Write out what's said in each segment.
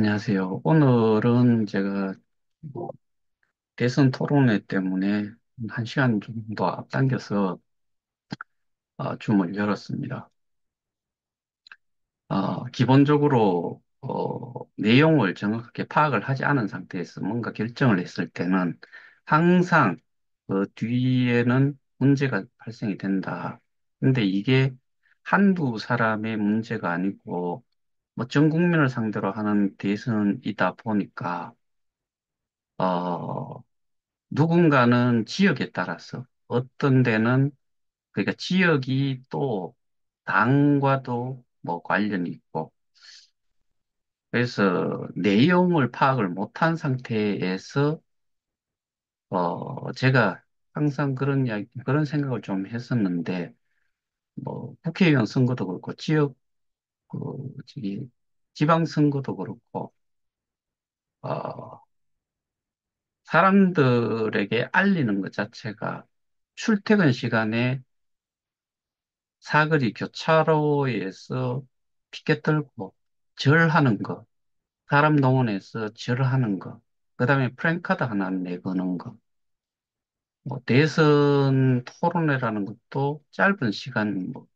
안녕하세요. 오늘은 제가 뭐 대선 토론회 때문에 한 시간 정도 앞당겨서 줌을 열었습니다. 기본적으로 내용을 정확하게 파악을 하지 않은 상태에서 뭔가 결정을 했을 때는 항상 그 뒤에는 문제가 발생이 된다. 근데 이게 한두 사람의 문제가 아니고 뭐 전 국민을 상대로 하는 대선이다 보니까 어, 누군가는 지역에 따라서 어떤 데는 그러니까 지역이 또 당과도 뭐 관련이 있고 그래서 내용을 파악을 못한 상태에서 제가 항상 그런 이야기 그런 생각을 좀 했었는데 뭐 국회의원 선거도 그렇고 지역 그 저기 지방 선거도 그렇고 어 사람들에게 알리는 것 자체가 출퇴근 시간에 사거리 교차로에서 피켓 들고 절하는 거, 사람 농원에서 절하는 거, 그다음에 프랜카드 하나 내거는 거, 뭐 대선 토론회라는 것도 짧은 시간, 뭐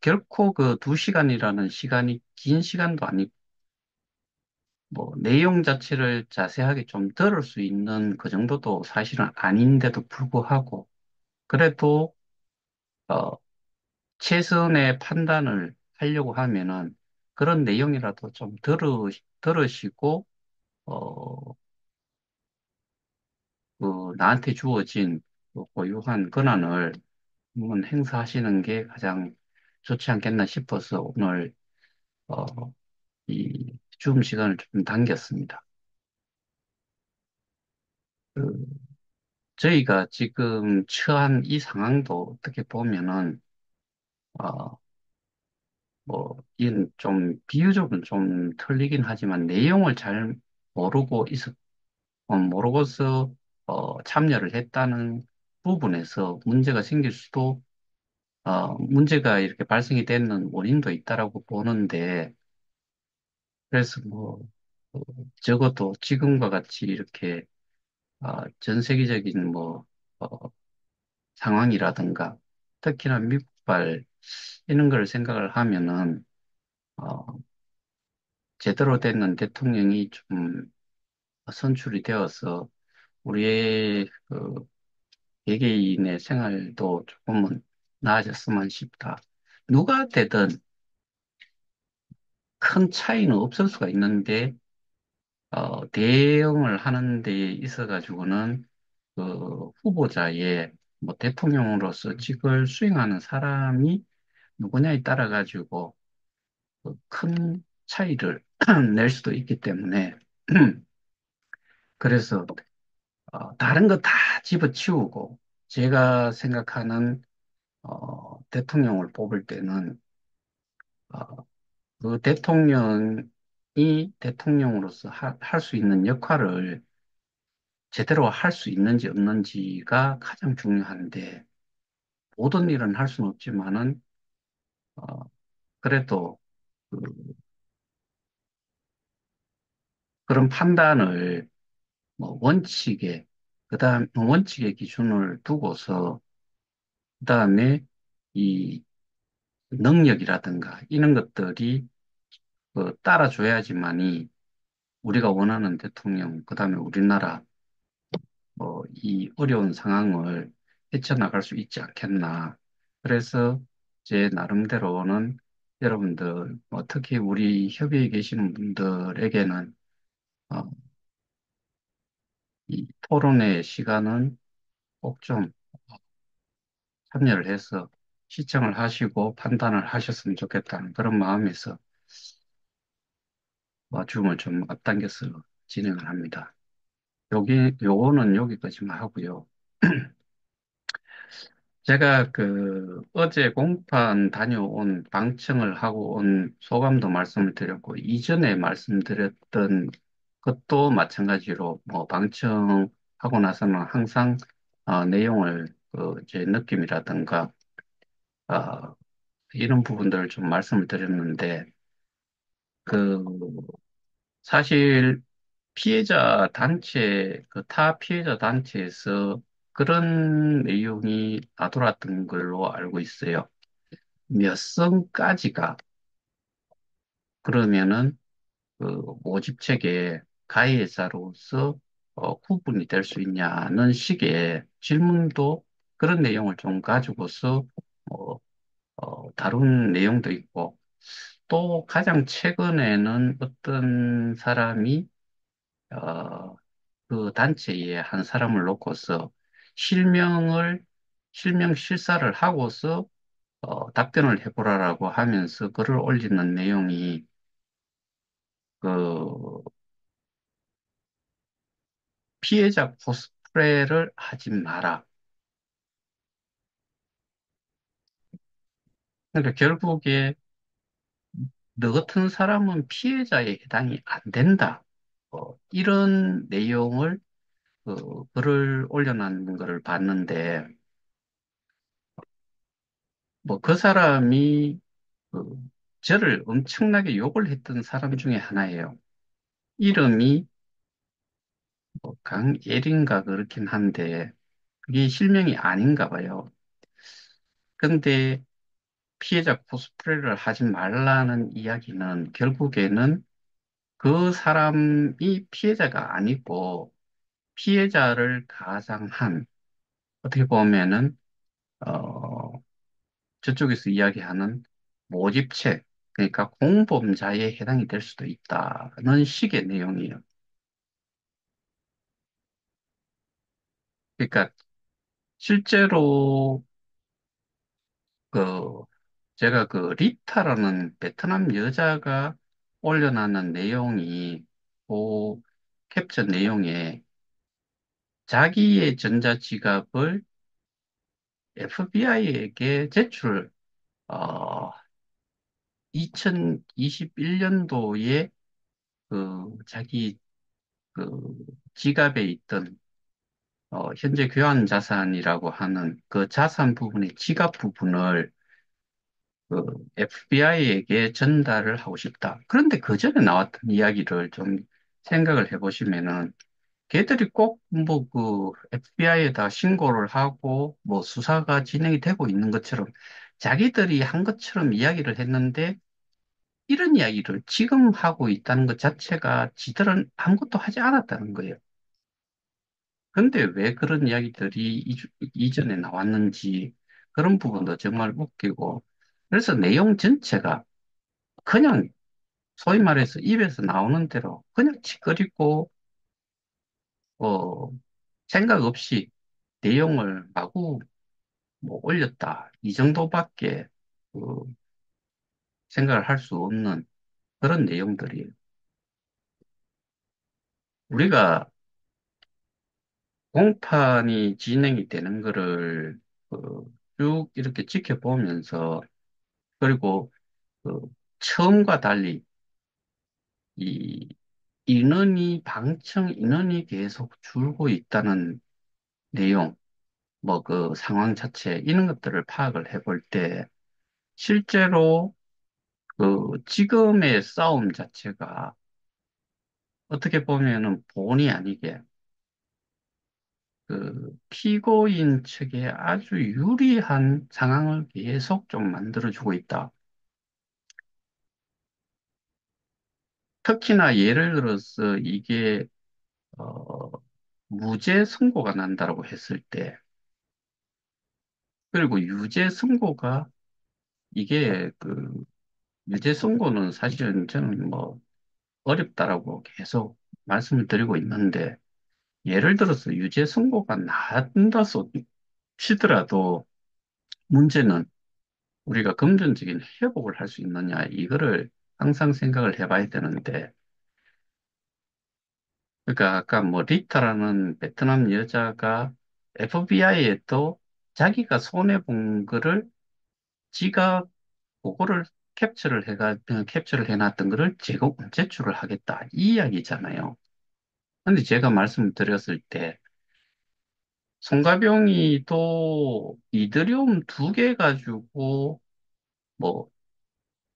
결코 그 2시간이라는 시간이 긴 시간도 아니고, 뭐 내용 자체를 자세하게 좀 들을 수 있는 그 정도도 사실은 아닌데도 불구하고, 그래도 어, 최선의 판단을 하려고 하면은 그런 내용이라도 좀 들으시고, 어, 나한테 주어진 그 고유한 권한을 한번 행사하시는 게 가장 좋지 않겠나 싶어서 오늘, 어, 이 줌 시간을 좀 당겼습니다. 그, 저희가 지금 처한 이 상황도 어떻게 보면은, 어, 이건 좀 비유적으로 좀 틀리긴 하지만 내용을 잘 모르고 모르고서 참여를 했다는 부분에서 문제가 생길 수도 문제가 이렇게 발생이 되는 원인도 있다라고 보는데 그래서 뭐 어, 적어도 지금과 같이 이렇게 전 세계적인 뭐 어, 상황이라든가 특히나 미국발 이런 걸 생각을 하면은 어, 제대로 되는 대통령이 좀 선출이 되어서 우리의 그 개개인의 생활도 조금은 나아졌으면 싶다. 누가 되든 큰 차이는 없을 수가 있는데, 대응을 하는 데 있어가지고는 그 후보자의 뭐 대통령으로서 직을 수행하는 사람이 누구냐에 따라가지고 그큰 차이를 낼 수도 있기 때문에, 그래서 다른 거 다 집어치우고, 제가 생각하는 대통령을 뽑을 때는 어, 그 대통령이 대통령으로서 할 수 있는 역할을 제대로 할 수 있는지 없는지가 가장 중요한데, 모든 일은 할 수는 없지만은, 어, 그래도 그, 런 판단을 뭐 원칙의 기준을 두고서, 그 다음에 이 능력이라든가 이런 것들이 따라줘야지만이 우리가 원하는 대통령, 그 다음에 우리나라 이 어려운 상황을 헤쳐나갈 수 있지 않겠나. 그래서 제 나름대로는 여러분들, 특히 우리 협의에 계시는 분들에게는 어, 이 토론회 시간은 꼭 좀 참여를 해서 시청을 하시고 판단을 하셨으면 좋겠다는 그런 마음에서 줌을 좀 앞당겨서 진행을 합니다. 요거는 여기까지만 하고요. 제가 어제 공판 다녀온 방청을 하고 온 소감도 말씀을 드렸고, 이전에 말씀드렸던 것도 마찬가지로 뭐 방청하고 나서는 항상 내용을 제 느낌이라든가 어, 이런 부분들을 좀 말씀을 드렸는데, 그 사실 피해자 단체, 그 타 피해자 단체에서 그런 내용이 나돌았던 걸로 알고 있어요. 몇 성까지가 그러면은 그 모집책에 가해자로서 구분이 될 수 있냐는 식의 질문도 그런 내용을 좀 가지고서 어, 다룬 내용도 있고 또 가장 최근에는 어떤 사람이 어, 그 단체의 한 사람을 놓고서 실명을 실명 실사를 하고서 답변을 해보라라고 하면서 글을 올리는 내용이 그 피해자 코스프레를 하지 마라. 그러니까 결국에 너 같은 사람은 피해자에 해당이 안 된다. 이런 내용을 글을 올려놓은 거를 봤는데 뭐 그 사람이 그 저를 엄청나게 욕을 했던 사람 중에 하나예요. 이름이 뭐 강예린가 그렇긴 한데 그게 실명이 아닌가 봐요. 근데 피해자 코스프레를 하지 말라는 이야기는 결국에는 그 사람이 피해자가 아니고 피해자를 가장한 어떻게 보면은 어 저쪽에서 이야기하는 모집책 그러니까 공범자에 해당이 될 수도 있다는 식의 내용이에요. 그러니까 실제로 그 제가 그 리타라는 베트남 여자가 올려놨는 내용이 그 캡처 내용에 자기의 전자지갑을 FBI에게 제출, 어, 2021년도에 그 자기 그 지갑에 있던 현재 교환 자산이라고 하는 그 자산 부분의 지갑 부분을 그 FBI에게 전달을 하고 싶다. 그런데 그 전에 나왔던 이야기를 좀 생각을 해보시면은 걔들이 꼭 뭐 그 FBI에다 신고를 하고 뭐 수사가 진행이 되고 있는 것처럼 자기들이 한 것처럼 이야기를 했는데 이런 이야기를 지금 하고 있다는 것 자체가 지들은 아무것도 하지 않았다는 거예요. 근데 왜 그런 이야기들이 이전에 나왔는지 그런 부분도 정말 웃기고 그래서 내용 전체가 그냥 소위 말해서 입에서 나오는 대로 그냥 짓거리고 어, 생각 없이 내용을 마구 뭐 올렸다 이 정도밖에 그 생각을 할 수 없는 그런 내용들이에요. 우리가 공판이 진행이 되는 거를 쭉 이렇게 지켜보면서 그리고 그 처음과 달리 이 방청 인원이 계속 줄고 있다는 내용, 뭐 그 상황 자체, 이런 것들을 파악을 해볼 때, 실제로 그 지금의 싸움 자체가 어떻게 보면은 본의 아니게 그 피고인 측에 아주 유리한 상황을 계속 좀 만들어주고 있다. 특히나 예를 들어서 이게, 어, 무죄 선고가 난다라고 했을 때, 그리고 유죄 선고가 이게 그 유죄 선고는 사실은 저는 뭐 어렵다라고 계속 말씀을 드리고 있는데 예를 들어서 유죄 선고가 난다소 치더라도 문제는 우리가 금전적인 회복을 할 수 있느냐 이거를 항상 생각을 해봐야 되는데 그러니까 아까 뭐 리타라는 베트남 여자가 FBI에 또 자기가 손해본 거를 지가 그거를 캡처를 해놨던 거를 제출을 하겠다. 이 이야기잖아요. 근데 제가 말씀드렸을 때, 송가병이 또 이더리움 2개 가지고, 뭐,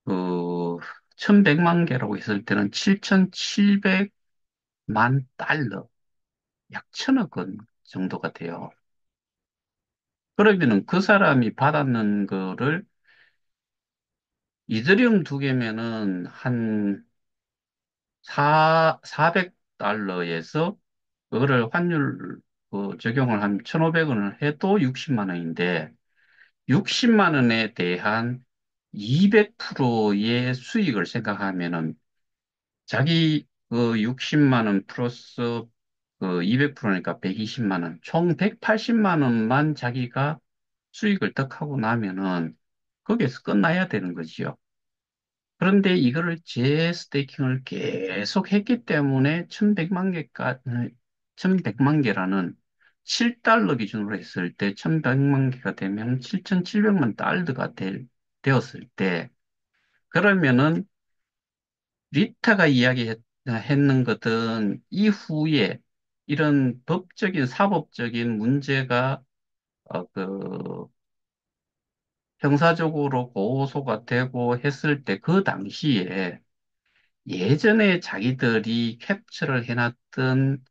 그, 1100만 개라고 했을 때는 7700만 달러, 약 천억 원 정도가 돼요. 그러면은 그 사람이 받았는 거를 이더리움 두 개면은 한 400달러에서 그거를 환율 적용을 한 1,500원을 해도 60만 원인데 60만 원에 대한 200%의 수익을 생각하면은 자기 그 60만 원 플러스 그 200%니까 120만 원, 총 180만 원만 자기가 수익을 득하고 나면은 거기에서 끝나야 되는 거지요. 그런데 이거를 재스테이킹을 계속 했기 때문에 1100만 개라는 7달러 기준으로 했을 때 1100만 개가 되면 7700만 달러가 되었을 때 그러면은 리타가 이야기했는 것은 이후에 이런 법적인 사법적인 문제가 그 형사적으로 고소가 되고 했을 때 그 당시에 예전에 자기들이 캡처를 해놨던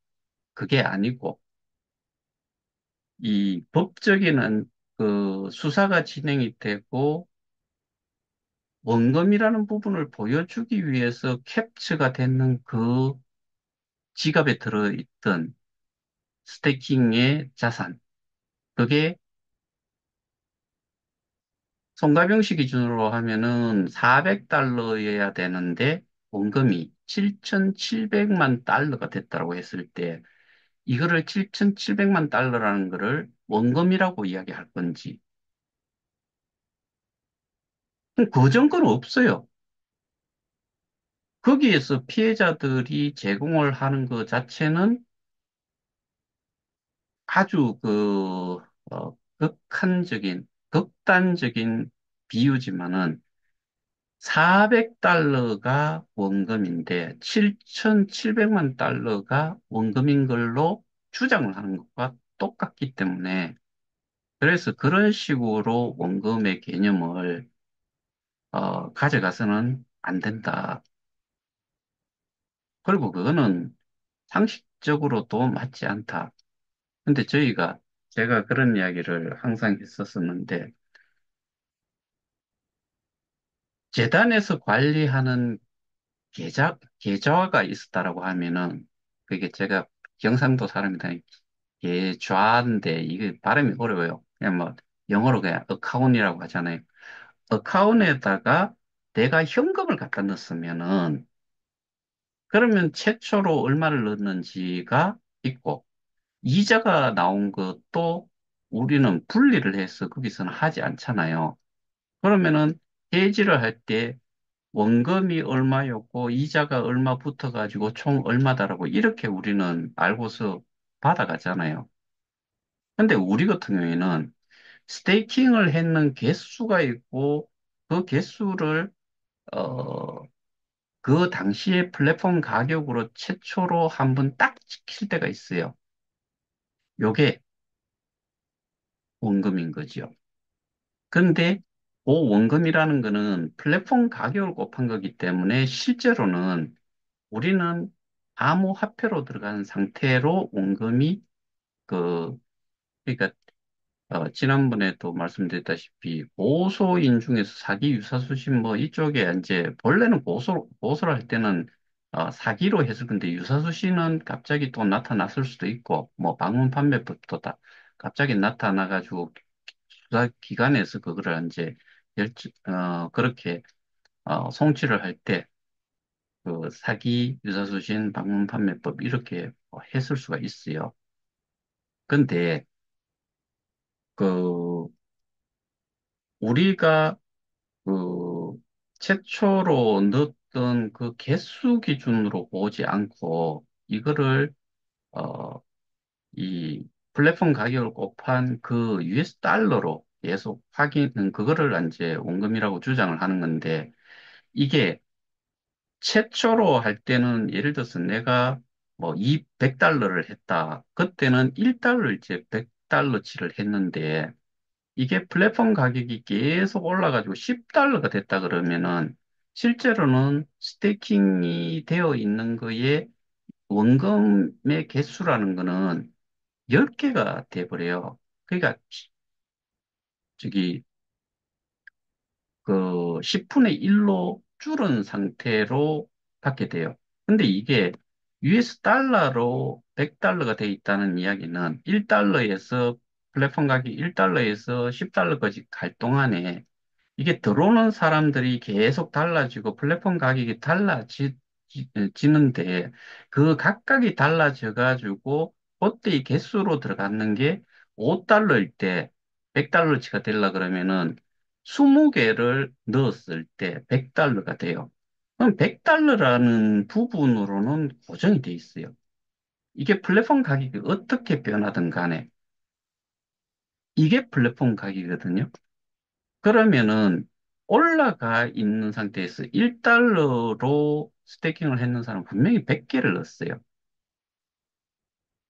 그게 아니고 이 법적인 그 수사가 진행이 되고 원금이라는 부분을 보여주기 위해서 캡처가 되는 그 지갑에 들어있던 스테이킹의 자산. 그게 송가병씨 기준으로 하면은 400달러여야 되는데 원금이 7,700만 달러가 됐다고 했을 때 이거를 7,700만 달러라는 거를 원금이라고 이야기할 건지 그 정도는 없어요. 거기에서 피해자들이 제공을 하는 것 자체는 아주 극단적인 비유지만은 400달러가 원금인데 7,700만 달러가 원금인 걸로 주장을 하는 것과 똑같기 때문에 그래서 그런 식으로 원금의 개념을 가져가서는 안 된다. 그리고 그거는 상식적으로도 맞지 않다. 근데 제가 그런 이야기를 항상 했었었는데, 재단에서 관리하는 계좌가 있었다라고 하면은, 그게 제가 경상도 사람이다. 계좌인데, 이게 발음이 어려워요. 그냥 뭐, 영어로 그냥 어카운이라고 하잖아요. 어카운에다가 내가 현금을 갖다 넣었으면은, 그러면 최초로 얼마를 넣었는지가 있고, 이자가 나온 것도 우리는 분리를 해서 거기서는 하지 않잖아요. 그러면은 해지를 할 때 원금이 얼마였고 이자가 얼마 붙어가지고 총 얼마다라고 이렇게 우리는 알고서 받아가잖아요. 근데 우리 같은 경우에는 스테이킹을 했는 개수가 있고 그 개수를 어, 그 당시에 플랫폼 가격으로 최초로 한 번 딱 지킬 때가 있어요. 요게 원금인 거죠. 근데 그 원금이라는 거는 플랫폼 가격을 곱한 거기 때문에 실제로는 우리는 암호화폐로 들어간 상태로 원금이 그 그러니까 지난번에도 말씀드렸다시피 고소인 중에서 사기 유사수신 뭐 이쪽에 이제 본래는 고소를 할 때는 사기로 했을 건데 유사수신은 갑자기 또 나타났을 수도 있고 뭐 방문 판매법도 다 갑자기 나타나가지고 수사기관에서 그거를 이제 그렇게 송치를 할 때 그 사기 유사수신 방문 판매법 이렇게 했을 수가 있어요. 근데 그 우리가 그 최초로 넣었던 그 개수 기준으로 보지 않고 이거를 어, 이 플랫폼 가격을 곱한 그 US 달러로 계속 그거를 이제 원금이라고 주장을 하는 건데 이게 최초로 할 때는 예를 들어서 내가 뭐 100달러를 했다. 그때는 1달러 이제 100달러치를 했는데 이게 플랫폼 가격이 계속 올라가지고 10달러가 됐다 그러면은 실제로는 스테이킹이 되어 있는 거에 원금의 개수라는 거는 10개가 돼버려요. 그러니까 저기 그 10분의 1로 줄은 상태로 받게 돼요. 근데 이게 US 달러로 100달러가 돼 있다는 이야기는 1달러에서 플랫폼 가격이 1달러에서 10달러까지 갈 동안에 이게 들어오는 사람들이 계속 달라지고 플랫폼 가격이 달라지는데 그 각각이 달라져 가지고 그때 이 개수로 들어가는 게 5달러일 때 100달러치가 되려 그러면은 20개를 넣었을 때 100달러가 돼요. 그럼 100달러라는 부분으로는 고정이 돼 있어요. 이게 플랫폼 가격이 어떻게 변하든 간에 이게 플랫폼 가격이거든요. 그러면은 올라가 있는 상태에서 1달러로 스테이킹을 했는 사람은 분명히 100개를 넣었어요.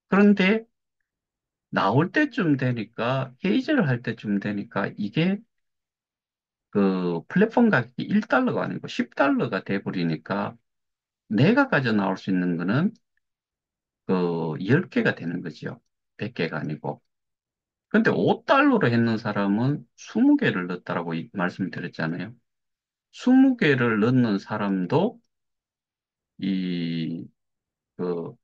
그런데 나올 때쯤 되니까, 헤이즈를 할 때쯤 되니까 이게 그 플랫폼 가격이 1달러가 아니고 10달러가 돼버리니까 내가 가져 나올 수 있는 거는 그 10개가 되는 거죠. 100개가 아니고. 근데 5달러로 했는 사람은 20개를 넣었다라고 말씀을 드렸잖아요. 20개를 넣는 사람도 이, 그,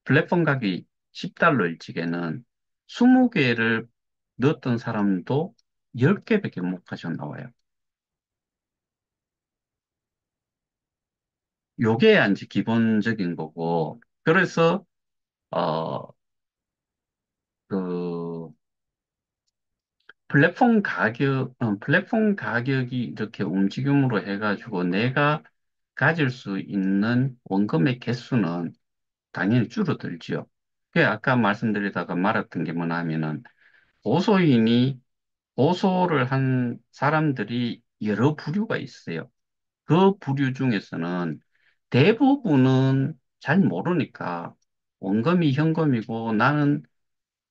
플랫폼 가격이 10달러일 적에는 20개를 넣었던 사람도 10개밖에 못 가져 나와요. 요게 이제 기본적인 거고, 그래서, 어, 그, 플랫폼 가격이 이렇게 움직임으로 해가지고 내가 가질 수 있는 원금의 개수는 당연히 줄어들지요. 그 아까 말씀드리다가 말았던 게 뭐냐 하면은, 고소인이 고소를 한 사람들이 여러 부류가 있어요. 그 부류 중에서는 대부분은 잘 모르니까 원금이 현금이고 나는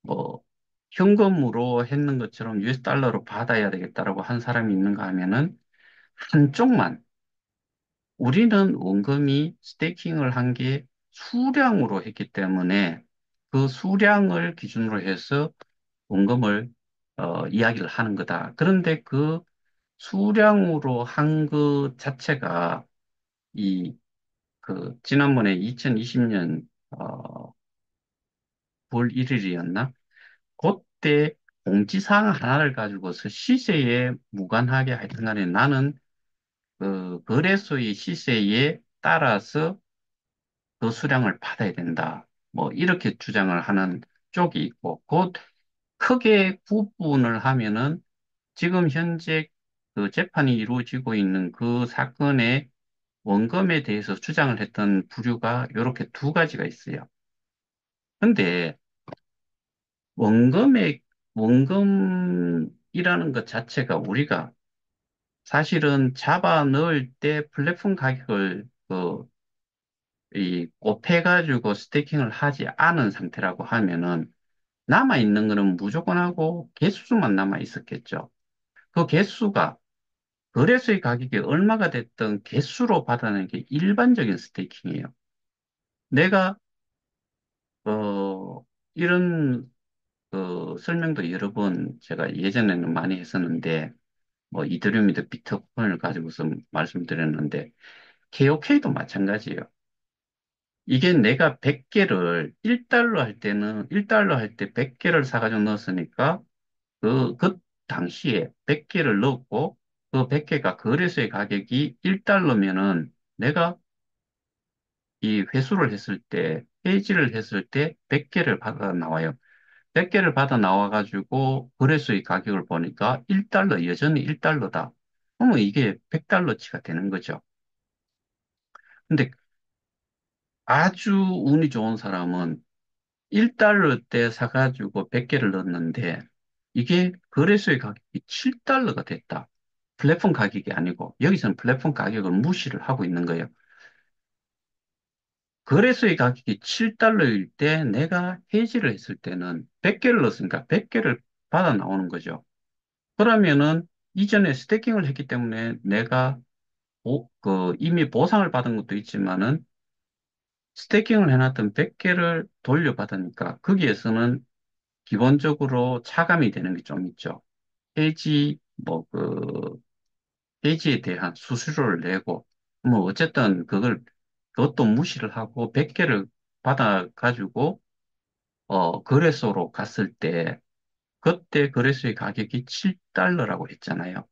뭐 현금으로 했는 것처럼 US 달러로 받아야 되겠다라고 한 사람이 있는가 하면은 한쪽만 우리는 원금이 스테이킹을 한 게 수량으로 했기 때문에 그 수량을 기준으로 해서 원금을 이야기를 하는 거다. 그런데 그 수량으로 한 것 자체가 이 그 지난번에 2020년 9월 1일이었나? 그때 공지사항 하나를 가지고서 시세에 무관하게 하여튼 간에 나는 그 거래소의 시세에 따라서 그 수량을 받아야 된다. 뭐 이렇게 주장을 하는 쪽이 있고 곧 크게 구분을 하면은 지금 현재 그 재판이 이루어지고 있는 그 사건의 원금에 대해서 주장을 했던 부류가 이렇게 두 가지가 있어요. 근데 원금의, 원금이라는 것 자체가 우리가 사실은 잡아 넣을 때 플랫폼 가격을 곱해가지고 스테이킹을 하지 않은 상태라고 하면은 남아있는 거는 무조건 하고 개수만 남아 있었겠죠. 그 개수가 거래소의 가격이 얼마가 됐든 개수로 받아내는 게 일반적인 스테이킹이에요. 내가 이런 설명도 여러 번 제가 예전에는 많이 했었는데 뭐 이더리움이든 비트코인을 가지고서 말씀드렸는데 KOK도 마찬가지예요. 이게 내가 100개를 1달러 할 때는 1달러 할 때 100개를 사가지고 넣었으니까 그 당시에 100개를 넣었고 그 100개가 거래소의 가격이 1달러면은 내가 이 회수를 했을 때, 페이지를 했을 때 100개를 받아 나와요. 100개를 받아 나와가지고 거래소의 가격을 보니까 1달러, 여전히 1달러다. 그러면 이게 100달러치가 되는 거죠. 근데 아주 운이 좋은 사람은 1달러 때 사가지고 100개를 넣었는데 이게 거래소의 가격이 7달러가 됐다. 플랫폼 가격이 아니고 여기서는 플랫폼 가격을 무시를 하고 있는 거예요. 거래소의 가격이 7달러일 때 내가 해지를 했을 때는 100개를 넣었으니까 100개를 받아 나오는 거죠. 그러면은 이전에 스태킹을 했기 때문에 내가 이미 보상을 받은 것도 있지만은 스테이킹을 해놨던 100개를 돌려받으니까 거기에서는 기본적으로 차감이 되는 게 좀 있죠. 해지, 해지에 대한 수수료를 내고, 뭐, 어쨌든 그것도 무시를 하고 100개를 받아가지고, 거래소로 갔을 때, 그때 거래소의 가격이 7달러라고 했잖아요.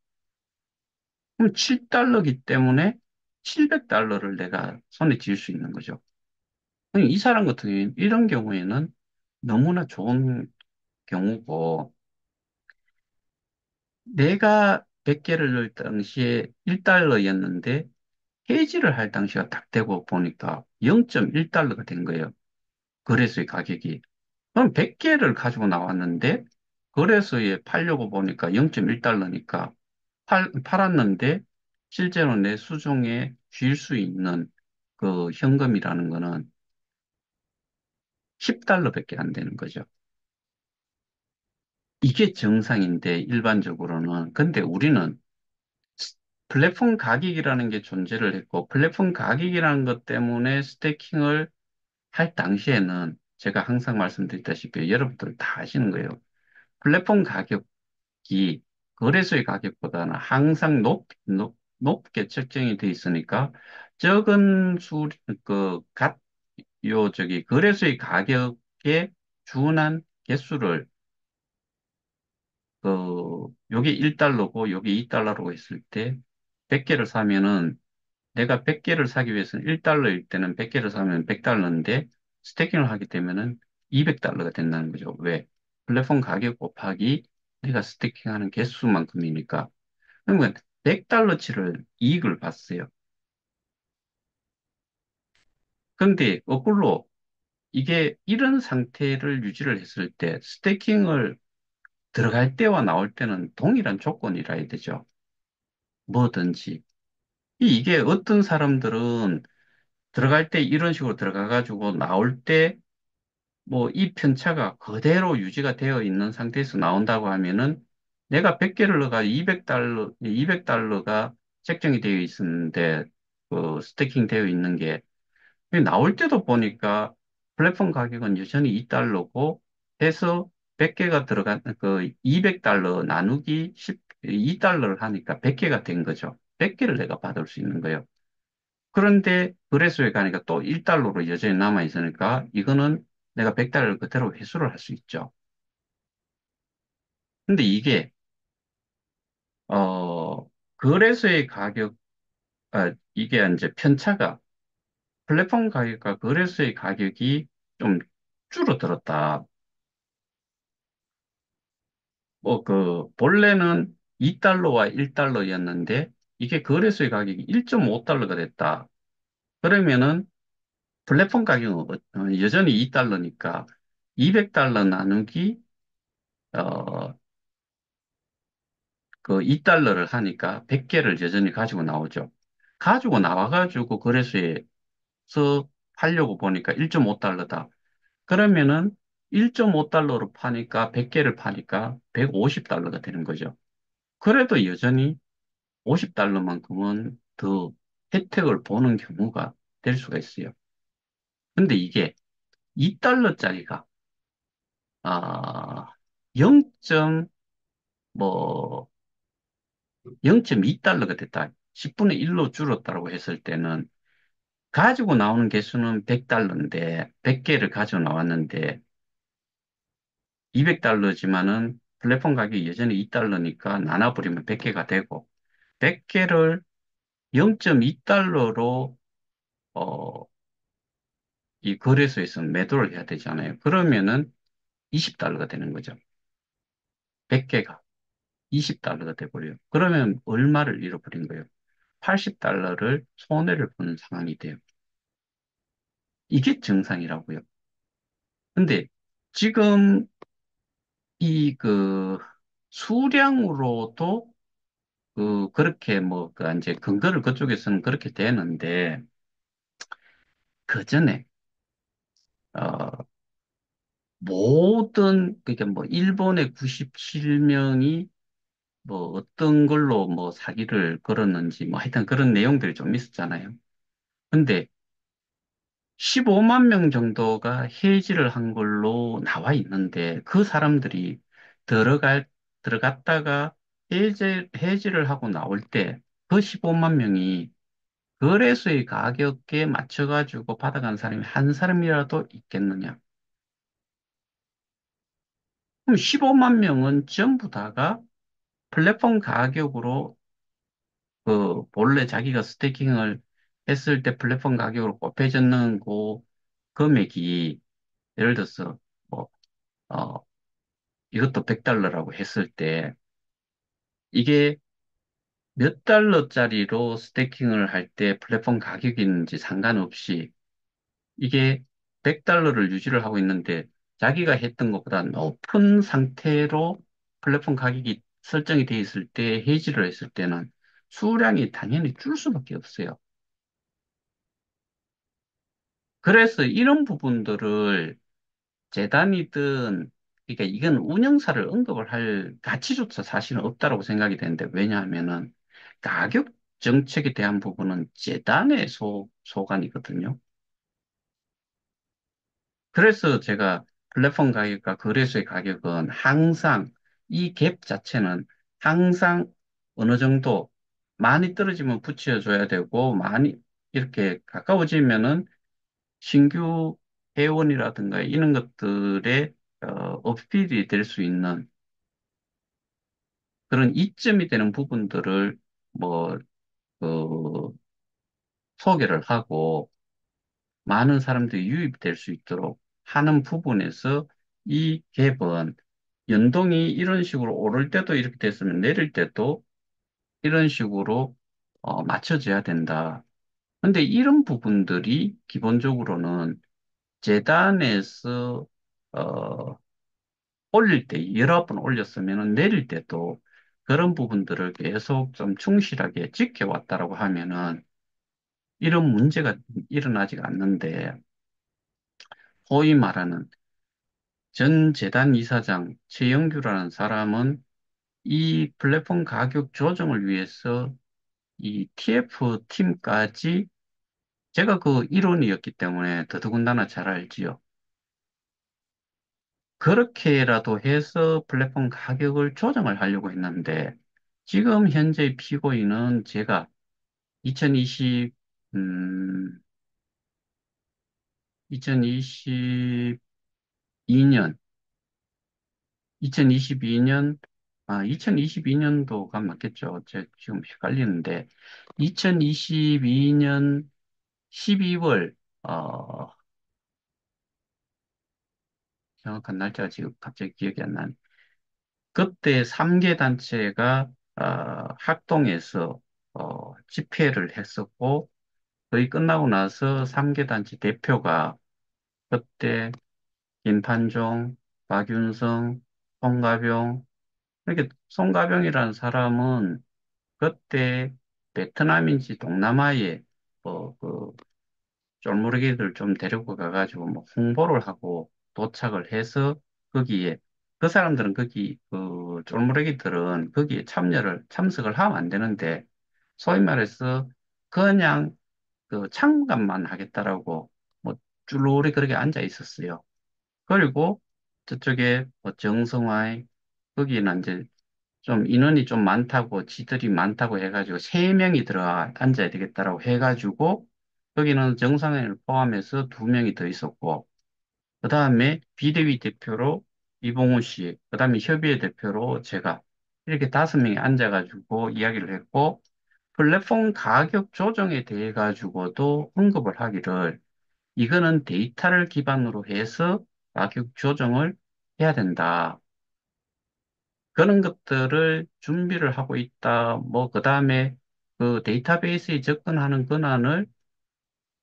그럼 7달러기 때문에 700달러를 내가 손에 쥘 수 있는 거죠. 이 사람 같은 경우에는, 이런 경우에는 너무나 좋은 경우고, 내가 100개를 넣을 당시에 1달러였는데, 해지를 할 당시가 딱 되고 보니까 0.1달러가 된 거예요. 거래소의 가격이. 그럼 100개를 가지고 나왔는데, 거래소에 팔려고 보니까 0.1달러니까, 팔았는데, 실제로 내 수중에 쥘 수 있는 그 현금이라는 거는 10달러밖에 안 되는 거죠. 이게 정상인데, 일반적으로는. 근데 우리는 플랫폼 가격이라는 게 존재를 했고, 플랫폼 가격이라는 것 때문에 스테이킹을 할 당시에는 제가 항상 말씀드렸다시피 여러분들 다 아시는 거예요. 플랫폼 가격이 거래소의 가격보다는 항상 높게 책정이 돼 있으니까 적은 거래소의 가격에 준한 개수를 요게 1달러고 요게 2달러라고 했을 때 100개를 사면은 내가 100개를 사기 위해서는 1달러일 때는 100개를 사면 100달러인데 스테이킹을 하게 되면은 200달러가 된다는 거죠. 왜? 플랫폼 가격 곱하기 내가 스테이킹하는 개수만큼이니까. 그러면 100달러치를 이익을 봤어요. 그런데 거꾸로 이게 이런 상태를 유지를 했을 때 스테이킹을 들어갈 때와 나올 때는 동일한 조건이라 해야 되죠. 뭐든지. 이게 어떤 사람들은 들어갈 때 이런 식으로 들어가가지고 나올 때 뭐 이 편차가 그대로 유지가 되어 있는 상태에서 나온다고 하면은 내가 100개를 넣어가 200달러가 책정이 되어 있었는데 스태킹 되어 있는 게 나올 때도 보니까 플랫폼 가격은 여전히 2달러고 해서 100개가 들어간 200달러 나누기 2달러를 하니까 100개가 된 거죠. 100개를 내가 받을 수 있는 거예요. 그런데 거래소에 가니까 또 1달러로 여전히 남아 있으니까 이거는 내가 100달러를 그대로 회수를 할 수 있죠. 근데 이게 거래소의 가격 이게 이제 편차가 플랫폼 가격과 거래소의 가격이 좀 줄어들었다. 본래는 2달러와 1달러였는데 이게 거래소의 가격이 1.5달러가 됐다. 그러면은 플랫폼 가격은 여전히 2달러니까 200달러 나누기 어, 2달러를 하니까 100개를 여전히 가지고 나오죠. 가지고 나와가지고 거래소에서 팔려고 보니까 1.5달러다. 그러면은 1.5달러로 파니까 100개를 파니까 150달러가 되는 거죠. 그래도 여전히 50달러만큼은 더 혜택을 보는 경우가 될 수가 있어요. 근데 이게 2달러짜리가 아, 0. 뭐 0.2달러가 됐다. 10분의 1로 줄었다고 했을 때는 가지고 나오는 개수는 100달러인데 100개를 가지고 나왔는데 200달러지만은 플랫폼 가격이 여전히 2달러니까 나눠버리면 100개가 되고 100개를 0.2달러로 이 거래소에서 매도를 해야 되잖아요. 그러면은 20달러가 되는 거죠. 100개가 20달러가 돼버려요. 그러면 얼마를 잃어버린 거예요? 80달러를 손해를 보는 상황이 돼요. 이게 정상이라고요. 근데 지금 수량으로도 그렇게 이제 근거를 그쪽에서는 그렇게 되는데 그 전에 어 모든 그러니까 일본의 97명이 뭐 어떤 걸로 뭐 사기를 걸었는지 뭐 하여튼 그런 내용들이 좀 있었잖아요. 근데 15만 명 정도가 해지를 한 걸로 나와 있는데 그 사람들이 들어갔다가 해지를 하고 나올 때 그 15만 명이 거래소의 가격에 맞춰가지고 받아간 사람이 한 사람이라도 있겠느냐? 그럼 15만 명은 전부 다가 플랫폼 가격으로 본래 자기가 스테이킹을 했을 때 플랫폼 가격으로 곱해졌는 그 금액이 예를 들어서 뭐, 어, 이것도 100달러라고 했을 때 이게 몇 달러짜리로 스테이킹을 할 때 플랫폼 가격이 있는지 상관없이 이게 100달러를 유지를 하고 있는데 자기가 했던 것보다 높은 상태로 플랫폼 가격이 설정이 돼 있을 때 해지를 했을 때는 수량이 당연히 줄 수밖에 없어요. 그래서 이런 부분들을 재단이든 그러니까 이건 운영사를 언급을 할 가치조차 사실은 없다라고 생각이 되는데 왜냐하면은 가격 정책에 대한 부분은 재단의 소관이거든요. 그래서 제가 플랫폼 가격과 거래소의 가격은 항상 이 갭 자체는 항상 어느 정도 많이 떨어지면 붙여줘야 되고 많이 이렇게 가까워지면은 신규 회원이라든가 이런 것들의 어필이 될 수 있는 그런 이점이 되는 부분들을 뭐, 그, 소개를 하고 많은 사람들이 유입될 수 있도록 하는 부분에서 이 갭은 연동이 이런 식으로 오를 때도 이렇게 됐으면 내릴 때도 이런 식으로 맞춰져야 된다. 근데 이런 부분들이 기본적으로는 재단에서 어, 올릴 때 여러 번 올렸으면 내릴 때도 그런 부분들을 계속 좀 충실하게 지켜왔다라고 하면은 이런 문제가 일어나지가 않는데 소위 말하는 전 재단 이사장 최영규라는 사람은 이 플랫폼 가격 조정을 위해서 이 TF 팀까지 제가 그 일원이었기 때문에 더더군다나 잘 알지요. 그렇게라도 해서 플랫폼 가격을 조정을 하려고 했는데 지금 현재 피고인은 제가 2020, 음, 2022년, 2022년, 2022년도가 맞겠죠. 제 지금 헷갈리는데, 2022년 12월, 정확한 날짜가 지금 갑자기 기억이 안 나네. 그때 3개 단체가, 합동해서, 집회를 했었고, 거의 끝나고 나서 3개 단체 대표가 그때 김판종, 박윤성, 송가병, 이렇게 송가병이라는 사람은 그때 베트남인지 동남아에 그 쫄무르기들 좀 데리고 가가지고 뭐 홍보를 하고 도착을 해서 거기에 그 사람들은 거기 그 쫄무르기들은 거기에 참석을 하면 안 되는데 소위 말해서 그냥 그 참관만 하겠다라고 뭐 줄줄이 그렇게 앉아 있었어요. 그리고 저쪽에 뭐 정성화에 거기는 이제 좀 인원이 좀 많다고 지들이 많다고 해가지고 세 명이 들어가 앉아야 되겠다라고 해가지고 거기는 정상회를 포함해서 두 명이 더 있었고 그 다음에 비대위 대표로 이봉우 씨, 그 다음에 협의회 대표로 제가 이렇게 5명이 앉아가지고 이야기를 했고 플랫폼 가격 조정에 대해 가지고도 언급을 하기를 이거는 데이터를 기반으로 해서 가격 조정을 해야 된다. 그런 것들을 준비를 하고 있다. 뭐, 그 다음에 그 데이터베이스에 접근하는 권한을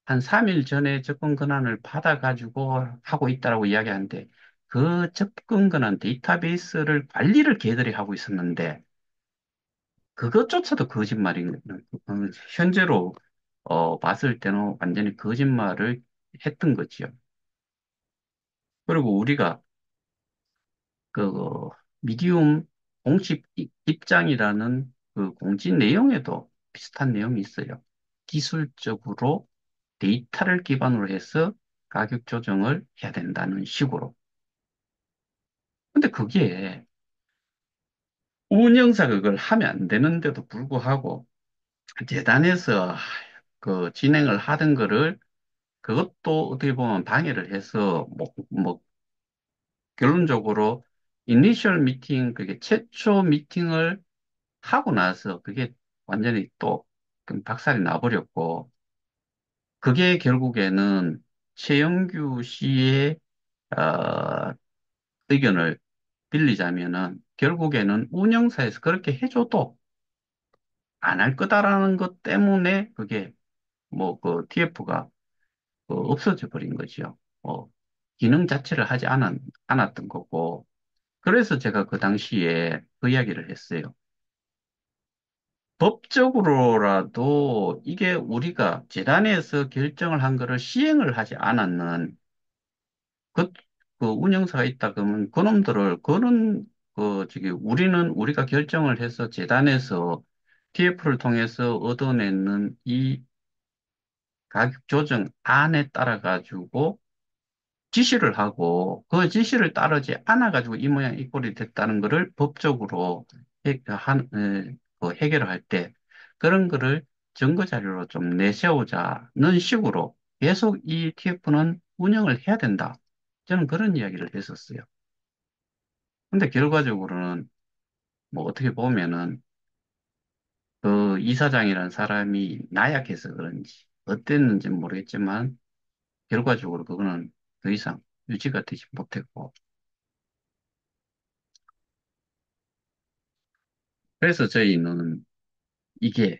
한 3일 전에 접근 권한을 받아가지고 하고 있다라고 이야기하는데 그 접근 권한 데이터베이스를 관리를 걔들이 하고 있었는데 그것조차도 거짓말인 현재로 봤을 때는 완전히 거짓말을 했던 거지요. 그리고 우리가 그 미디움 공식 입장이라는 그 공지 내용에도 비슷한 내용이 있어요. 기술적으로 데이터를 기반으로 해서 가격 조정을 해야 된다는 식으로. 근데 그게 운영사가 그걸 하면 안 되는데도 불구하고 재단에서 그 진행을 하던 거를 그것도 어떻게 보면 방해를 해서 뭐 결론적으로 이니셜 미팅 그게 최초 미팅을 하고 나서 그게 완전히 또 박살이 나버렸고 그게 결국에는 최영규 씨의 어, 의견을 빌리자면은 결국에는 운영사에서 그렇게 해줘도 안 할 거다라는 것 때문에 그게 뭐 그 TF가 없어져 버린 거죠. 기능 자체를 하지 않았던 거고. 그래서 제가 그 당시에 그 이야기를 했어요. 법적으로라도 이게 우리가 재단에서 결정을 한 거를 시행을 하지 않았는 그, 그 운영사가 있다 그러면 그놈들을 우리는 우리가 결정을 해서 재단에서 TF를 통해서 얻어내는 이 가격 조정 안에 따라 가지고 지시를 하고 그 지시를 따르지 않아 가지고 이 모양 이 꼴이 됐다는 거를 법적으로 해결을 할 때 그런 거를 증거 자료로 좀 내세우자는 식으로 계속 이 TF는 운영을 해야 된다. 저는 그런 이야기를 했었어요. 근데 결과적으로는 뭐 어떻게 보면은 그 이사장이라는 사람이 나약해서 그런지 어땠는지는 모르겠지만 결과적으로 그거는 더 이상 유지가 되지 못했고 그래서 저희는 이게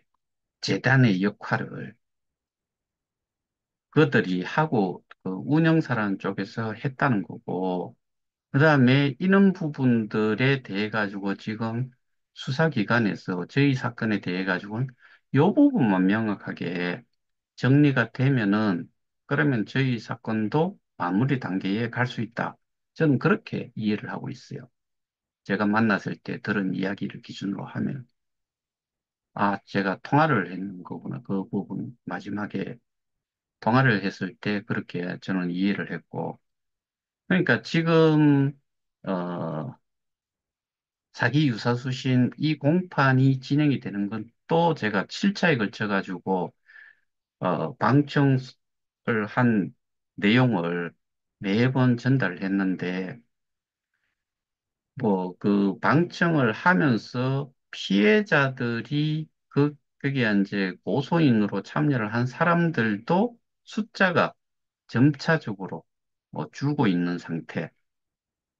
재단의 역할을 그들이 하고 그 운영사라는 쪽에서 했다는 거고 그다음에 이런 부분들에 대해 가지고 지금 수사기관에서 저희 사건에 대해 가지고는 이 부분만 명확하게 정리가 되면은 그러면 저희 사건도 마무리 단계에 갈 수 있다. 저는 그렇게 이해를 하고 있어요. 제가 만났을 때 들은 이야기를 기준으로 하면 아, 제가 통화를 했는 거구나. 그 부분 마지막에 통화를 했을 때 그렇게 저는 이해를 했고 그러니까 지금 어 사기 유사수신 이 공판이 진행이 되는 건 또 제가 7차에 걸쳐 가지고 방청을 한 내용을 매번 전달을 했는데, 뭐, 그 방청을 하면서 피해자들이 거기에 이제 고소인으로 참여를 한 사람들도 숫자가 점차적으로 줄고 있는 상태.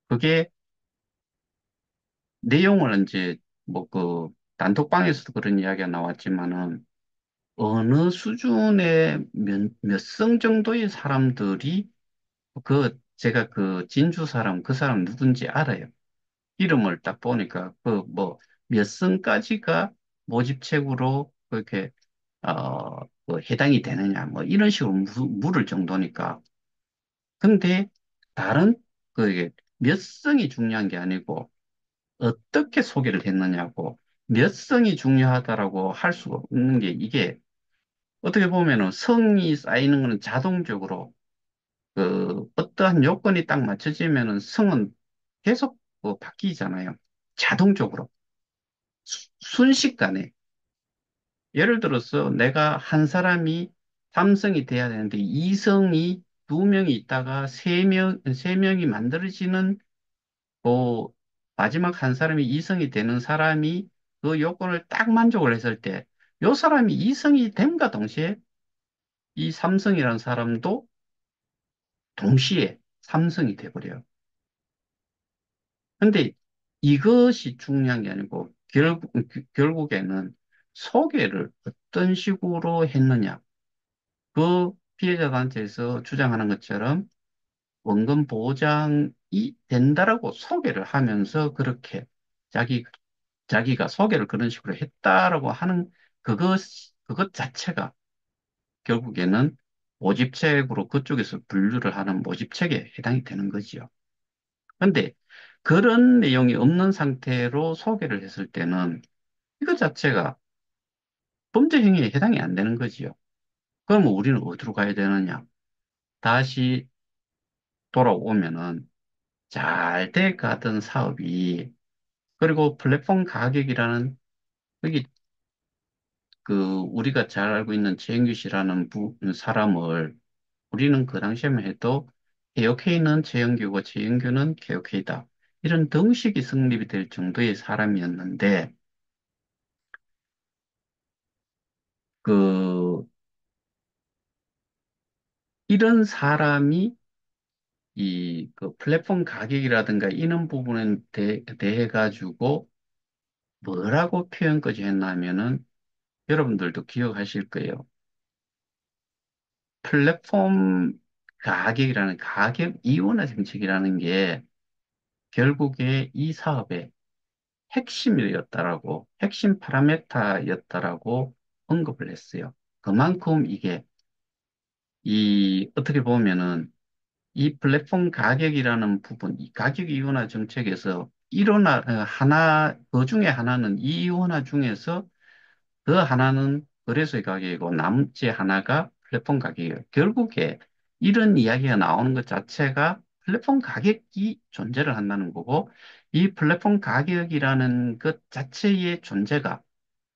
그게 내용을 이제 뭐 그 단톡방에서도 그런 이야기가 나왔지만은 어느 수준의 몇 성 정도의 사람들이 제가 그 진주 사람, 그 사람 누군지 알아요. 이름을 딱 보니까 그 뭐 몇 성까지가 모집책으로 그렇게, 해당이 되느냐, 뭐 이런 식으로 물을 정도니까. 근데 다른, 이게 몇 성이 중요한 게 아니고 어떻게 소개를 했느냐고 몇 성이 중요하다라고 할 수가 없는 게 이게 어떻게 보면은 성이 쌓이는 거는 자동적으로 어떠한 요건이 딱 맞춰지면은 성은 계속 바뀌잖아요. 자동적으로. 순식간에. 예를 들어서 내가 한 사람이 삼성이 돼야 되는데 이성이 두 명이 있다가 세 명이 만들어지는 그 마지막 한 사람이 이성이 되는 사람이 그 요건을 딱 만족을 했을 때 요 사람이 이성이 됨과 동시에 이 삼성이라는 사람도 동시에 삼성이 돼버려요. 근데 이것이 중요한 게 아니고 결국에는 소개를 어떤 식으로 했느냐. 그 피해자 단체에서 주장하는 것처럼 원금 보장이 된다라고 소개를 하면서 그렇게 자기, 자기가 소개를 그런 식으로 했다라고 하는 그것 자체가 결국에는 모집책으로 그쪽에서 분류를 하는 모집책에 해당이 되는 거지요. 근데 그런 내용이 없는 상태로 소개를 했을 때는 이거 자체가 범죄 행위에 해당이 안 되는 거지요. 그러면 우리는 어디로 가야 되느냐? 다시 돌아오면은 잘 돼가던 사업이 그리고 플랫폼 가격이라는 여기 그 우리가 잘 알고 있는 최영규 씨라는 사람을 우리는 그 당시에만 해도 개혁회의는 최영규고 최영규는 개혁회의다. 이런 등식이 성립이 될 정도의 사람이었는데 그 이런 사람이 이 그 플랫폼 가격이라든가 이런 부분에 대해 가지고 뭐라고 표현까지 했냐면은 여러분들도 기억하실 거예요. 플랫폼 가격이라는 가격 이원화 정책이라는 게 결국에 이 사업의 핵심이었다라고, 핵심 파라메타였다라고 언급을 했어요. 그만큼 이게 이 어떻게 보면은 이 플랫폼 가격이라는 부분, 이 가격 이원화 정책에서 하나, 그 중에 하나는 이 이원화 중에서 그 하나는 거래소의 가격이고 나머지 하나가 플랫폼 가격이에요. 결국에 이런 이야기가 나오는 것 자체가 플랫폼 가격이 존재를 한다는 거고 이 플랫폼 가격이라는 것 자체의 존재가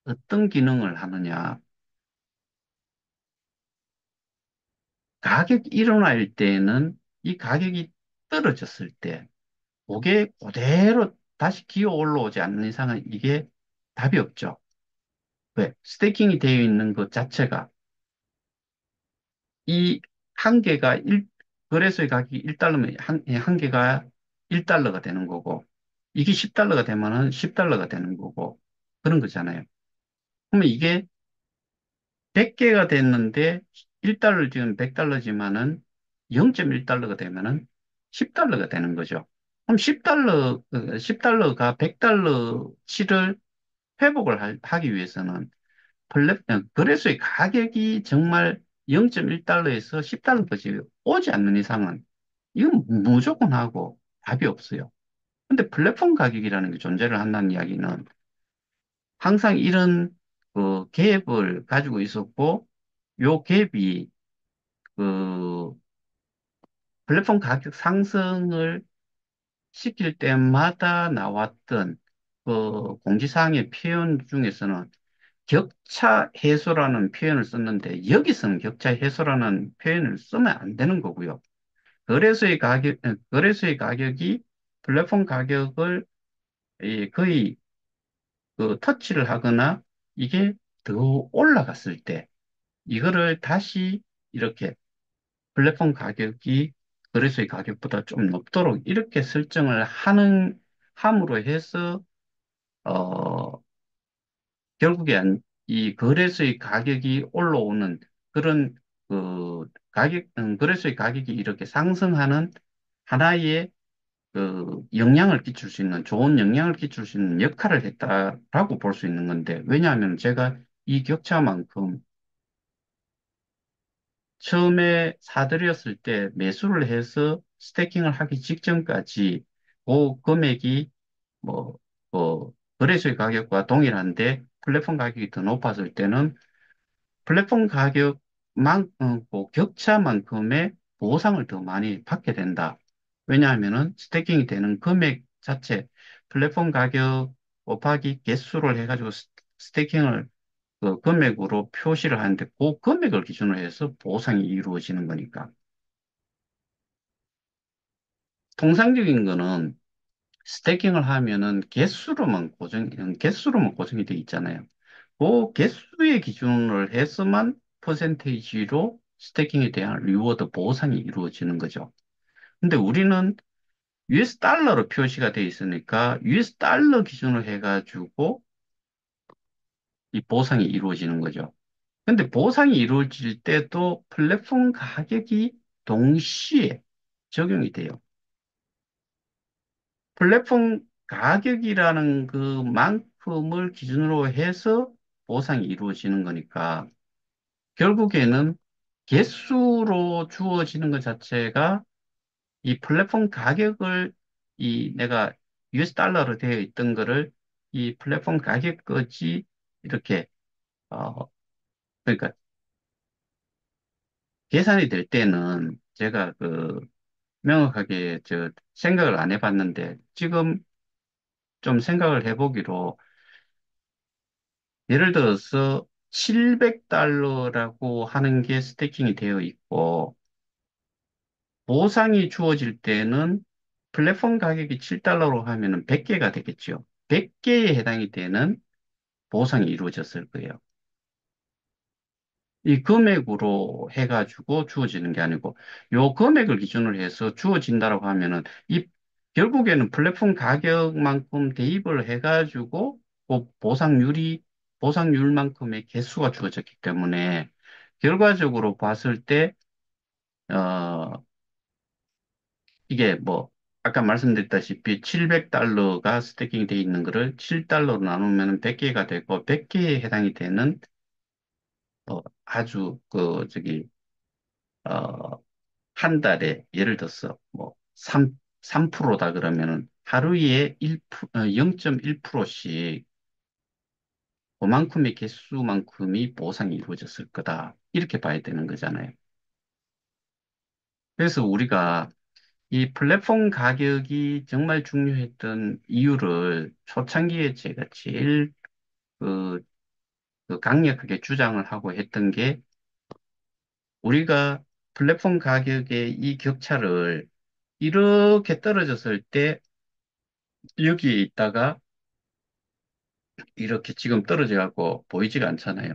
어떤 기능을 하느냐. 가격이 일어날 때는 이 가격이 떨어졌을 때 그게 그대로 다시 기어 올라오지 않는 이상은 이게 답이 없죠. 왜? 스테이킹이 되어 있는 것 자체가 이 한 개가 거래소의 가격이 1달러면 한 개가 1달러가 되는 거고, 이게 10달러가 되면은 10달러가 되는 거고, 그런 거잖아요. 그러면 이게 100개가 됐는데 1달러 지금 100달러지만은 0.1달러가 되면은 10달러가 되는 거죠. 그럼 10달러가 100달러치를 회복을 하기 위해서는 거래소의 가격이 정말 0.1달러에서 10달러까지 오지 않는 이상은 이건 무조건 하고 답이 없어요. 근데 플랫폼 가격이라는 게 존재를 한다는 이야기는 항상 이런 그 갭을 가지고 있었고 요 갭이 그 플랫폼 가격 상승을 시킬 때마다 나왔던 그 공지사항의 표현 중에서는 격차 해소라는 표현을 썼는데 여기서는 격차 해소라는 표현을 쓰면 안 되는 거고요. 거래소의 가격이 플랫폼 가격을 거의 그 터치를 하거나 이게 더 올라갔을 때 이거를 다시 이렇게 플랫폼 가격이 거래소의 가격보다 좀 높도록 이렇게 설정을 함으로 해서 어, 결국엔 이 거래소의 가격이 올라오는 그런 거래소의 가격이 이렇게 상승하는 하나의 그 영향을 끼칠 수 있는, 좋은 영향을 끼칠 수 있는 역할을 했다라고 볼 수 있는 건데, 왜냐하면 제가 이 격차만큼 처음에 사들였을 때 매수를 해서 스태킹을 하기 직전까지 그 금액이 뭐, 거래소의 가격과 동일한데 플랫폼 가격이 더 높았을 때는 플랫폼 그 격차만큼의 보상을 더 많이 받게 된다. 왜냐하면은 스태킹이 되는 금액 자체, 플랫폼 가격 곱하기 개수를 해가지고 스태킹을 그 금액으로 표시를 하는데 그 금액을 기준으로 해서 보상이 이루어지는 거니까. 통상적인 거는 스태킹을 하면은 개수로만 고정이 돼 있잖아요. 그 개수의 기준을 해서만 퍼센테이지로 스태킹에 대한 리워드 보상이 이루어지는 거죠. 근데 우리는 US 달러로 표시가 돼 있으니까 US 달러 기준으로 해가지고 이 보상이 이루어지는 거죠. 근데 보상이 이루어질 때도 플랫폼 가격이 동시에 적용이 돼요. 플랫폼 가격이라는 그만큼을 기준으로 해서 보상이 이루어지는 거니까 결국에는 개수로 주어지는 것 자체가 이 플랫폼 가격을 이 내가 US 달러로 되어 있던 거를 이 플랫폼 가격까지 이렇게, 어, 그러니까 계산이 될 때는 제가 명확하게 생각을 안 해봤는데 지금 좀 생각을 해보기로 예를 들어서 700달러라고 하는 게 스태킹이 되어 있고 보상이 주어질 때는 플랫폼 가격이 7달러로 하면은 100개가 되겠죠. 100개에 해당이 되는 보상이 이루어졌을 거예요. 이 금액으로 해가지고 주어지는 게 아니고, 요 금액을 기준으로 해서 주어진다라고 하면은, 결국에는 플랫폼 가격만큼 대입을 해가지고, 보상률만큼의 개수가 주어졌기 때문에, 결과적으로 봤을 때, 어, 이게 뭐, 아까 말씀드렸다시피 700달러가 스태킹이 돼 있는 거를 7달러로 나누면 100개가 되고, 100개에 해당이 되는, 아주, 어, 한 달에 예를 들어서 뭐 3%다 그러면은 하루에 0.1%씩 그만큼의 개수만큼이 보상이 이루어졌을 거다. 이렇게 봐야 되는 거잖아요. 그래서 우리가 이 플랫폼 가격이 정말 중요했던 이유를 초창기에 제가 제일 그, 강력하게 주장을 하고 했던 게 우리가 플랫폼 가격의 이 격차를 이렇게 떨어졌을 때 여기에 있다가 이렇게 지금 떨어져 갖고 보이지가 않잖아요.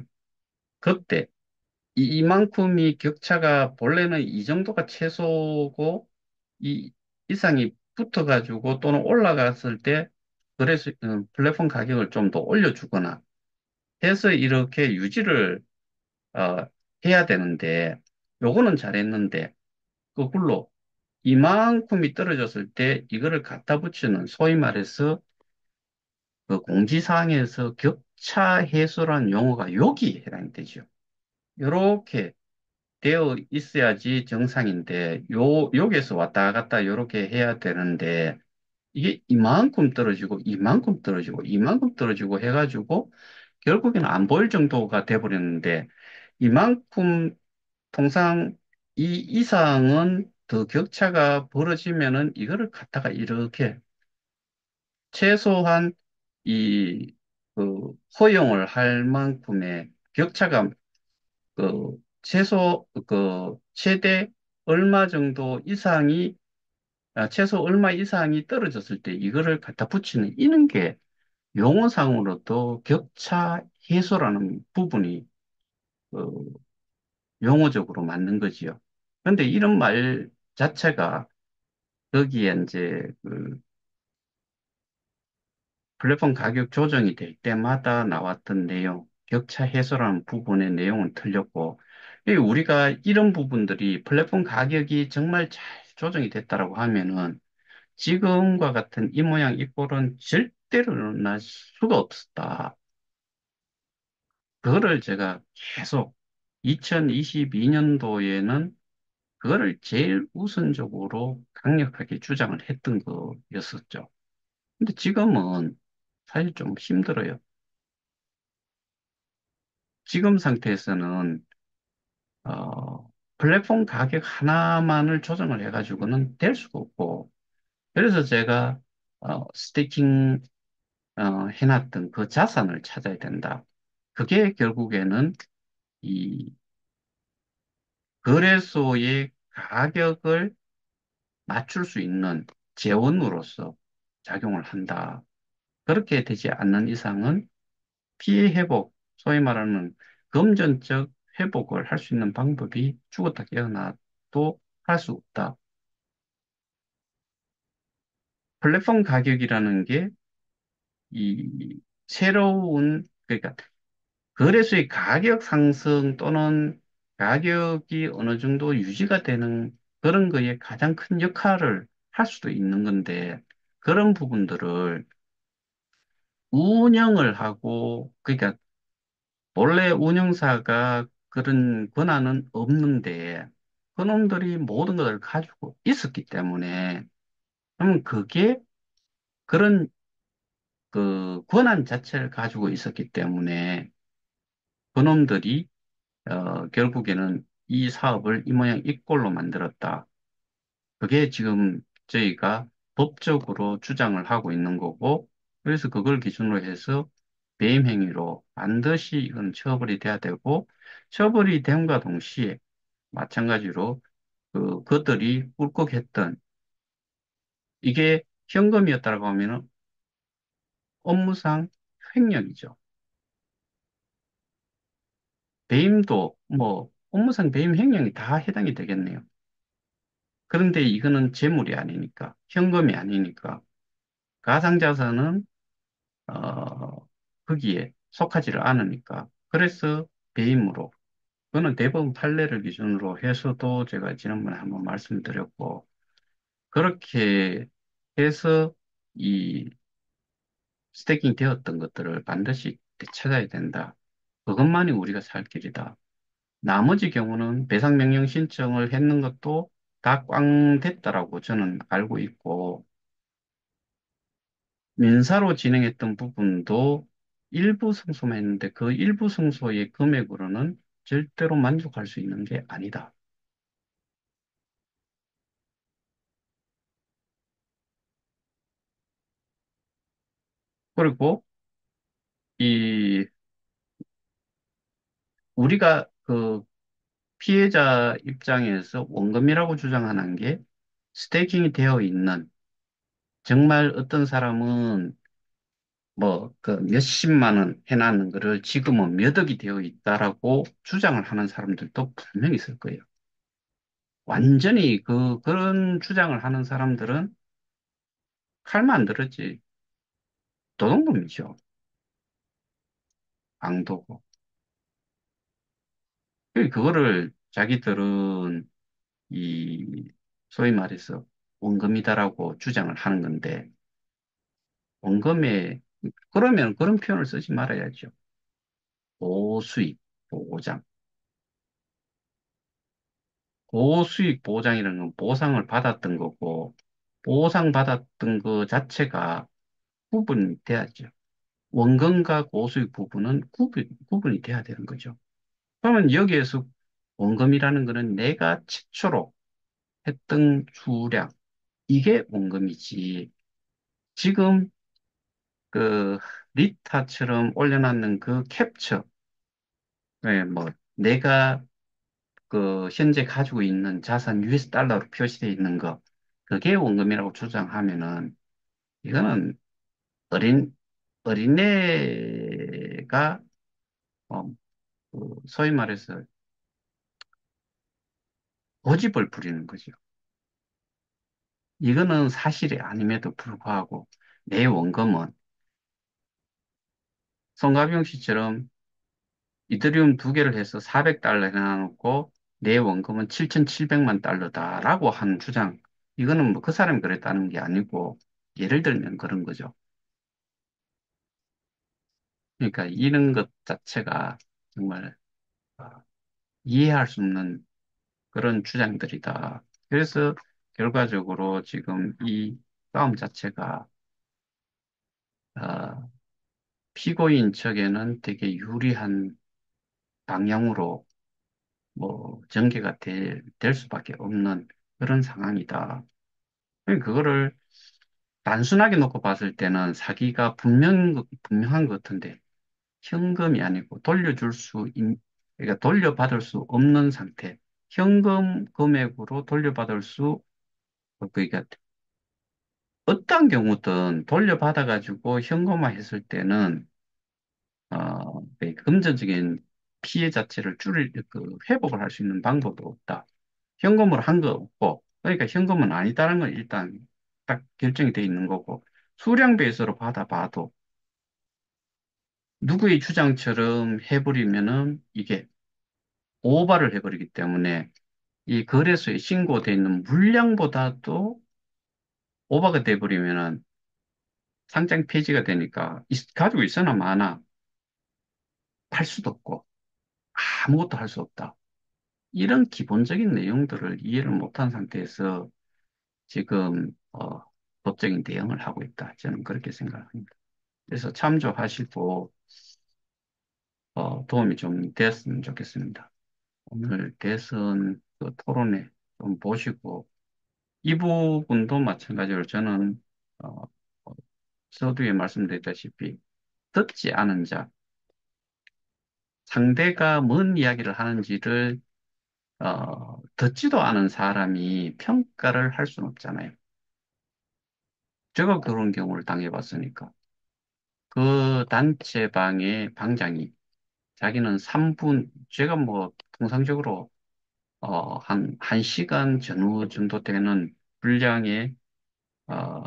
그때 이만큼이 격차가 본래는 이 정도가 최소고 이 이상이 붙어가지고 또는 올라갔을 때 그래서 플랫폼 가격을 좀 더 올려주거나 해서 이렇게 유지를 어, 해야 되는데 요거는 잘했는데 거꾸로 이만큼이 떨어졌을 때 이거를 갖다 붙이는 소위 말해서 그 공지사항에서 격차 해소라는 용어가 여기 해당이 되죠. 이렇게 되어 있어야지 정상인데, 여기에서 왔다 갔다 이렇게 해야 되는데, 이게 이만큼 떨어지고, 이만큼 떨어지고, 이만큼 떨어지고 해가지고, 결국에는 안 보일 정도가 돼버렸는데, 이만큼 통상 이 이상은 더 격차가 벌어지면은 이거를 갖다가 이렇게 최소한 이, 허용을 할 만큼의 격차가, 최대 얼마 정도 이상이, 최소 얼마 이상이 떨어졌을 때 이거를 갖다 붙이는, 이런 게 용어상으로도 격차 해소라는 부분이, 어, 용어적으로 맞는 거지요. 그런데 이런 말 자체가 거기에 이제 플랫폼 가격 조정이 될 때마다 나왔던 내용, 격차 해소라는 부분의 내용은 틀렸고, 우리가 이런 부분들이 플랫폼 가격이 정말 잘 조정이 됐다라고 하면은 지금과 같은 이 모양 이 꼴은 절대로 일어날 수가 없었다. 그거를 제가 계속 2022년도에는 그거를 제일 우선적으로 강력하게 주장을 했던 거였었죠. 근데 지금은 사실 좀 힘들어요. 지금 상태에서는 플랫폼 가격 하나만을 조정을 해가지고는 될 수가 없고, 그래서 제가 스테이킹 해놨던 그 자산을 찾아야 된다. 그게 결국에는 이 거래소의 가격을 맞출 수 있는 재원으로서 작용을 한다. 그렇게 되지 않는 이상은 피해 회복, 소위 말하는 금전적 회복을 할 수 있는 방법이 죽었다 깨어나도 할 수 없다. 플랫폼 가격이라는 게 이 새로운, 그러니까 거래소의 가격 상승 또는 가격이 어느 정도 유지가 되는 그런 거에 가장 큰 역할을 할 수도 있는 건데 그런 부분들을 운영을 하고, 그러니까 원래 운영사가 그런 권한은 없는데 그놈들이 모든 것을 가지고 있었기 때문에 그러면 그게 그런 그 권한 자체를 가지고 있었기 때문에 그놈들이 결국에는 이 사업을 이 모양 이 꼴로 만들었다. 그게 지금 저희가 법적으로 주장을 하고 있는 거고, 그래서 그걸 기준으로 해서 배임 행위로 반드시 이건 처벌이 돼야 되고, 처벌이 됨과 동시에 마찬가지로 그들이 꿀꺽했던 이게 현금이었다고 하면은 업무상 횡령이죠. 배임도 뭐 업무상 배임 횡령이 다 해당이 되겠네요. 그런데 이거는 재물이 아니니까, 현금이 아니니까, 가상자산은 거기에 속하지를 않으니까. 그래서 배임으로. 그거는 대법원 판례를 기준으로 해서도 제가 지난번에 한번 말씀드렸고, 그렇게 해서 이 스태킹 되었던 것들을 반드시 되찾아야 된다. 그것만이 우리가 살 길이다. 나머지 경우는 배상명령 신청을 했는 것도 다 꽝 됐다라고 저는 알고 있고, 민사로 진행했던 부분도 일부 승소만 했는데 그 일부 승소의 금액으로는 절대로 만족할 수 있는 게 아니다. 그리고 이 우리가 그 피해자 입장에서 원금이라고 주장하는 게 스테이킹이 되어 있는 정말 어떤 사람은 뭐 그 몇십만 원 해놨는 거를 지금은 몇 억이 되어 있다라고 주장을 하는 사람들도 분명히 있을 거예요. 완전히 그런 주장을 하는 사람들은 칼만 안 들었지 도둑놈이죠. 강도고. 그거를 자기들은 이 소위 말해서 원금이다라고 주장을 하는 건데 원금에 그러면 그런 표현을 쓰지 말아야죠. 고수익 보장. 고수익 보장이라는 건 보상을 받았던 거고 보상받았던 그 자체가 구분이 돼야죠. 원금과 고수익 부분은 구분이 돼야 되는 거죠. 그러면 여기에서 원금이라는 거는 내가 최초로 했던 주량, 이게 원금이지. 지금 그 리타처럼 올려놨는 그 캡처, 예, 뭐 내가 그 현재 가지고 있는 자산 US 달러로 표시되어 있는 거, 그게 원금이라고 주장하면은 이거는 어린 어린애가 소위 말해서 고집을 부리는 거죠. 이거는 사실이 아님에도 불구하고 내 원금은 송가병 씨처럼 이더리움 두 개를 해서 400달러 해놔놓고 내 원금은 7,700만 달러다라고 하는 주장. 이거는 뭐 그 사람이 그랬다는 게 아니고 예를 들면 그런 거죠. 그러니까 이런 것 자체가 정말 아, 이해할 수 없는 그런 주장들이다. 그래서 결과적으로 지금 이 싸움 자체가 아, 피고인 측에는 되게 유리한 방향으로 뭐 전개가 될 수밖에 없는 그런 상황이다. 그거를 단순하게 놓고 봤을 때는 사기가 분명한 것 같은데 현금이 아니고 그러니까 돌려받을 수 없는 상태. 현금 금액으로 돌려받을 수, 그러니까 어떤 경우든 돌려받아가지고 현금화 했을 때는, 그 금전적인 피해 자체를 회복을 할 수 있는 방법도 없다. 현금으로 한 거 없고, 그러니까 현금은 아니다라는 건 일단 딱 결정이 돼 있는 거고, 수량 베이스로 받아봐도 누구의 주장처럼 해버리면은 이게 오바를 해버리기 때문에 이 거래소에 신고돼 있는 물량보다도 오바가 돼버리면은 상장 폐지가 되니까 가지고 있어나 마나 팔 수도 없고 아무것도 할 수 없다. 이런 기본적인 내용들을 이해를 못한 상태에서 지금 도적인 대응을 하고 있다. 저는 그렇게 생각합니다. 그래서 참조하시고 도움이 좀 됐으면 좋겠습니다. 오늘 대선 그 토론회 좀 보시고 이 부분도 마찬가지로 저는 어, 어, 서두에 말씀드렸다시피 듣지 않은 자, 상대가 뭔 이야기를 하는지를 듣지도 않은 사람이 평가를 할 수는 없잖아요. 제가 그런 경우를 당해봤으니까. 그 단체방의 방장이 자기는 3분, 제가 뭐 통상적으로 한 1시간 전후 정도 되는 분량의 어,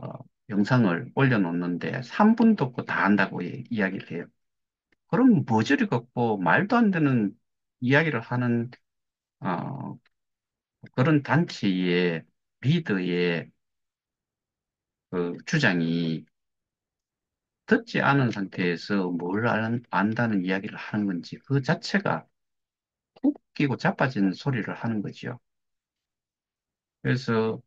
영상을 올려놓는데 3분도 없고 다 한다고 이야기를 해요. 그럼 머저리 걷고 말도 안 되는 이야기를 하는 어, 그런 단체의 리더의 그 주장이 듣지 않은 상태에서 뭘 안다는 이야기를 하는 건지 그 자체가 웃기고 자빠진 소리를 하는 거죠. 그래서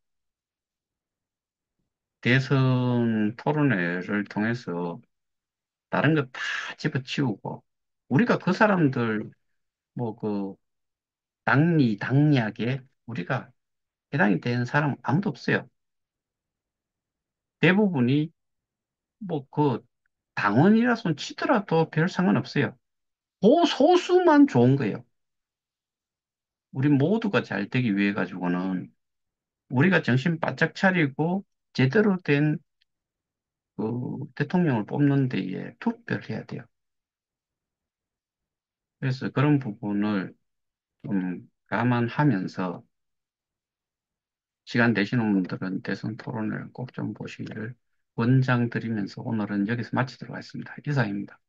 대선 토론회를 통해서 다른 거 다 집어치우고 우리가 그 사람들 뭐 그 당리당략에 우리가 해당이 되는 사람 아무도 없어요. 대부분이 뭐 그 당원이라 손 치더라도 별 상관없어요. 그 소수만 좋은 거예요. 우리 모두가 잘 되기 위해 가지고는 우리가 정신 바짝 차리고 제대로 된 그 대통령을 뽑는 데에 투표를 해야 돼요. 그래서 그런 부분을 좀 감안하면서 시간 되시는 분들은 대선 토론을 꼭 좀 보시기를 권장드리면서 오늘은 여기서 마치도록 하겠습니다. 이상입니다.